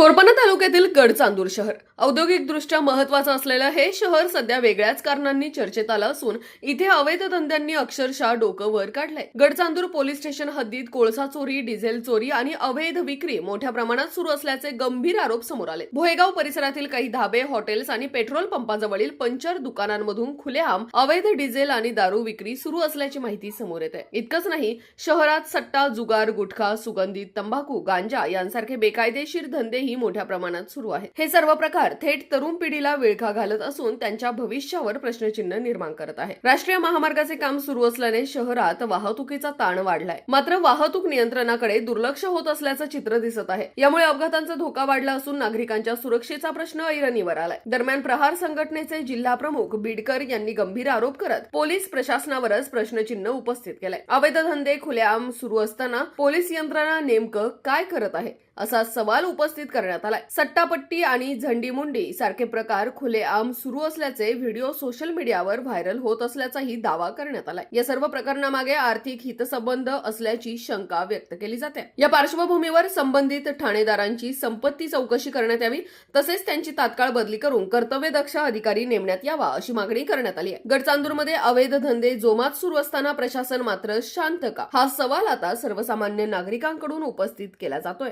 कोरपना तालुक्यातील गडचांदूर शहर औद्योगिकदृष्ट्या महत्वाचं असलेलं हे शहर सध्या वेगळ्याच कारणांनी चर्चेत आलं असून इथे अवैध धंद्यांनी अक्षरशः डोकं वर काढलंय. गडचांदूर पोलीस स्टेशन हद्दीत कोळसा चोरी, डिझेल चोरी आणि अवैध विक्री मोठ्या प्रमाणात सुरू असल्याचे गंभीर आरोप समोर आले. भोयगाव परिसरातील काही धाबे, हॉटेल्स आणि पेट्रोल पंपाजवळील पंचर दुकानांमधून खुलेआम अवैध डिझेल आणि दारू विक्री सुरू असल्याची माहिती समोर येते. इतकंच नाही, शहरात सट्टा, जुगार, गुटखा, सुगंधित तंबाखू, गांजा यांसारखे बेकायदेशीर धंदेही मोठ्या प्रमाणात सुरू आहे. हे सर्व प्रकार थेट तरुण पिढीला विळखा घालत असून त्यांच्या भविष्यावर प्रश्नचिन्ह निर्माण करत आहे. राष्ट्रीय महामार्गाचे काम सुरू असल्याने शहरात वाहतुकीचा ताण वाढलाय. मात्र वाहतूक नियंत्रणाकडे दुर्लक्ष होत असल्याचं चित्र दिसत आहे. यामुळे अपघातांचा धोका वाढला असून नागरिकांच्या सुरक्षेचा प्रश्न ऐरणीवर आलाय. दरम्यान प्रहार संघटनेचे जिल्हा प्रमुख बीडकर यांनी गंभीर आरोप करत पोलीस प्रशासनावरच प्रश्नचिन्ह उपस्थित केलंय. अवैध धंदे खुलेआम सुरू असताना पोलीस यंत्रणा नेमकं काय करत आहे असा सवाल उपस्थित करण्यात आलाय. सट्टापट्टी आणि झंडीमुंडी सारखे प्रकार खुलेआम सुरू असल्याचे व्हिडिओ सोशल मीडियावर व्हायरल होत असल्याचाही दावा करण्यात आलाय. या सर्व प्रकरणामागे आर्थिक हितसंबंध असल्याची शंका व्यक्त केली जाते. या पार्श्वभूमीवर संबंधित ठाणेदारांची संपत्ती चौकशी करण्यात यावी, तसेच त्यांची तात्काळ बदली करून कर्तव्यदक्ष अधिकारी नेमण्यात यावा अशी मागणी करण्यात आली आहे. गडचांदूरमध्ये अवैध धंदे जोमात सुरू असताना प्रशासन मात्र शांत का, हा सवाल आता सर्वसामान्य नागरिकांकडून उपस्थित केला जातोय.